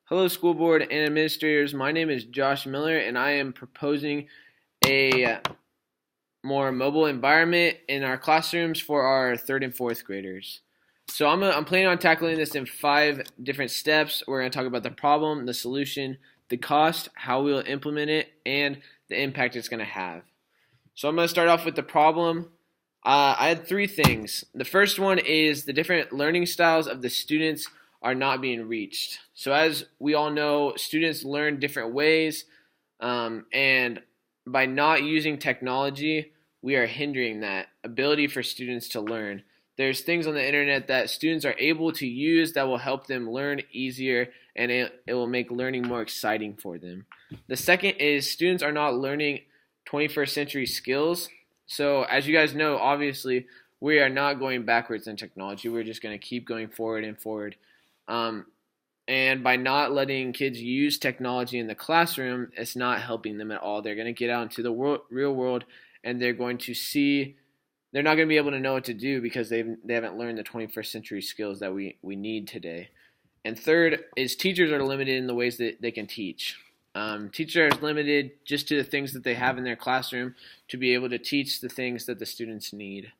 Hello, school board and administrators. My name is Josh Miller, and I am proposing a more mobile environment in our classrooms for our third and fourth graders. So I'm planning on tackling this in 5 different steps. We're going to talk about the problem, the solution, the cost, how we'll implement it, and the impact it's going to have. So I'm going to start off with the problem. I had 3 things. The first one is the different learning styles of the students are not being reached. So as we all know, students learn different ways, and by not using technology, we are hindering that ability for students to learn. There's things on the internet that students are able to use that will help them learn easier, and it will make learning more exciting for them. The second is students are not learning 21st century skills. So as you guys know, obviously, we are not going backwards in technology. We're just going to keep going forward and forward. And by not letting kids use technology in the classroom, it's not helping them at all. They're going to get out into the real world, and they're not going to be able to know what to do because they haven't learned the 21st century skills that we need today. And third is teachers are limited in the ways that they can teach. Teachers are limited just to the things that they have in their classroom to be able to teach the things that the students need.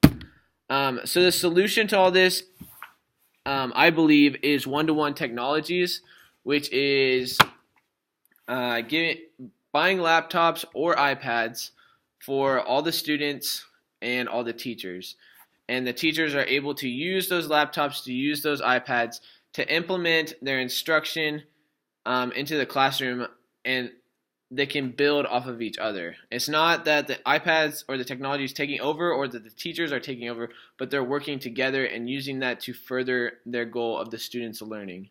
So the solution to all this, I believe, is one-to-one technologies, which is buying laptops or iPads for all the students and all the teachers. And the teachers are able to use those laptops, to use those iPads, to implement their instruction into the classroom, and they can build off of each other. It's not that the iPads or the technology is taking over or that the teachers are taking over, but they're working together and using that to further their goal of the students' learning.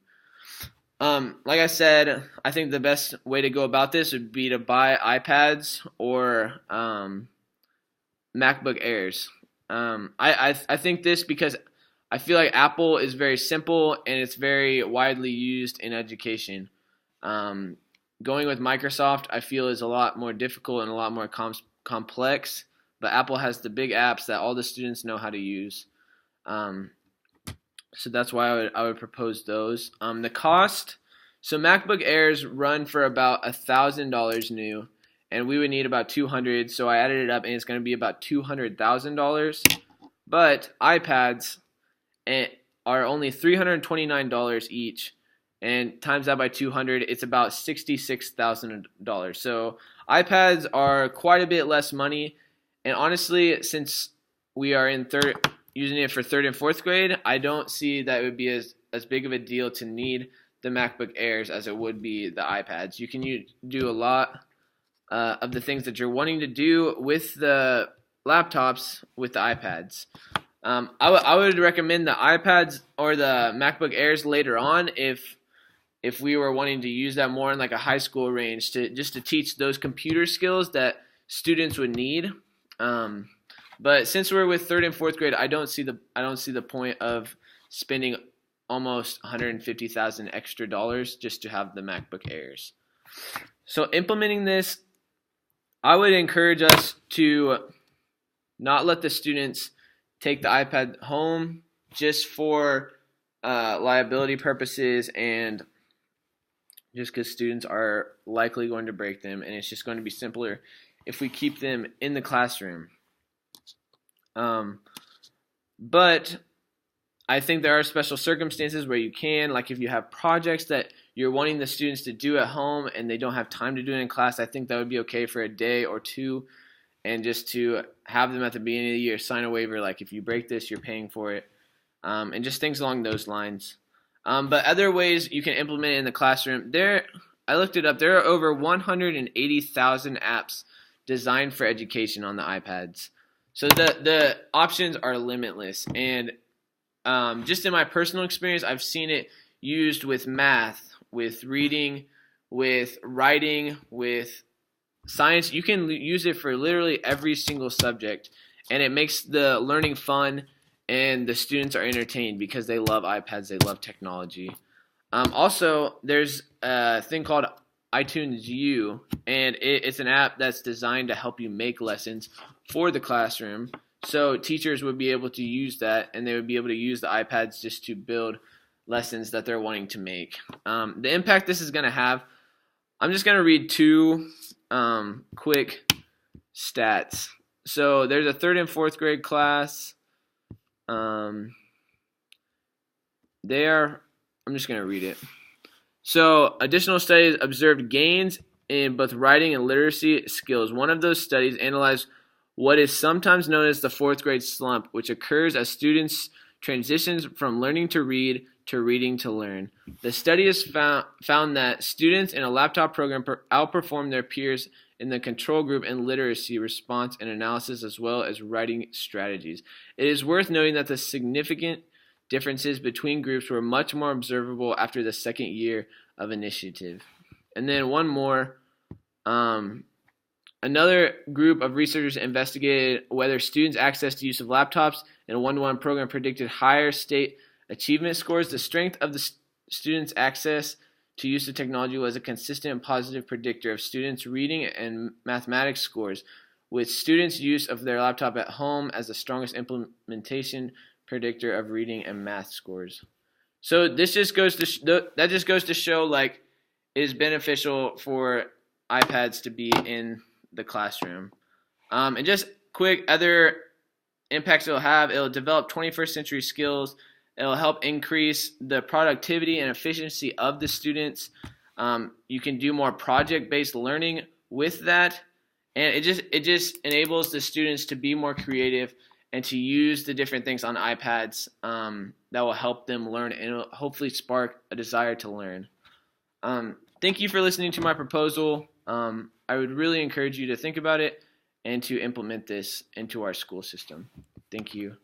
Like I said, I think the best way to go about this would be to buy iPads or MacBook Airs. I think this because I feel like Apple is very simple and it's very widely used in education. Going with Microsoft, I feel, is a lot more difficult and a lot more complex, but Apple has the big apps that all the students know how to use. So that's why I would propose those. The cost, so MacBook Airs run for about $1,000 new, and we would need about $200, so I added it up, and it's going to be about $200,000. But iPads are only $329 each, and times that by 200, it's about $66,000. So iPads are quite a bit less money, and honestly, since we are using it for third and fourth grade, I don't see that it would be as big of a deal to need the MacBook Airs as it would be the iPads. You can do a lot of the things that you're wanting to do with the laptops with the iPads. I would recommend the iPads or the MacBook Airs later on if we were wanting to use that more in like a high school range to teach those computer skills that students would need. But since we're with third and fourth grade, I don't see the point of spending almost $150,000 extra dollars just to have the MacBook Airs. So implementing this, I would encourage us to not let the students take the iPad home just for liability purposes and just because students are likely going to break them, and it's just going to be simpler if we keep them in the classroom. But I think there are special circumstances where you can, like if you have projects that you're wanting the students to do at home and they don't have time to do it in class, I think that would be okay for a day or two, and just to have them at the beginning of the year sign a waiver, like if you break this, you're paying for it, and just things along those lines. But other ways you can implement it in the classroom, I looked it up, there are over 180,000 apps designed for education on the iPads. So the options are limitless. And just in my personal experience, I've seen it used with math, with reading, with writing, with science. You can use it for literally every single subject. And it makes the learning fun, and the students are entertained because they love iPads, they love technology. Also, there's a thing called iTunes U, and it's an app that's designed to help you make lessons for the classroom. So teachers would be able to use that, and they would be able to use the iPads just to build lessons that they're wanting to make. The impact this is going to have, I'm just going to read two quick stats. So there's a 3rd and 4th grade class. I'm just going to read it. So additional studies observed gains in both writing and literacy skills. One of those studies analyzed what is sometimes known as the 4th grade slump, which occurs as students transitions from learning to read to reading to learn. The study has found that students in a laptop program outperform their peers in the control group in literacy, response, and analysis, as well as writing strategies. It is worth noting that the significant differences between groups were much more observable after the 2nd year of initiative. And then one more. Another group of researchers investigated whether students' access to use of laptops in a one-to-one program predicted higher state achievement scores. The strength of the students' access to use of technology was a consistent and positive predictor of students' reading and mathematics scores, with students' use of their laptop at home as the strongest implementation predictor of reading and math scores. So this just goes to show like it is beneficial for iPads to be in the classroom. And just quick other impacts it'll have: it'll develop 21st century skills. It'll help increase the productivity and efficiency of the students. You can do more project-based learning with that, and it just enables the students to be more creative and to use the different things on iPads that will help them learn and it'll hopefully spark a desire to learn. Thank you for listening to my proposal. I would really encourage you to think about it and to implement this into our school system. Thank you.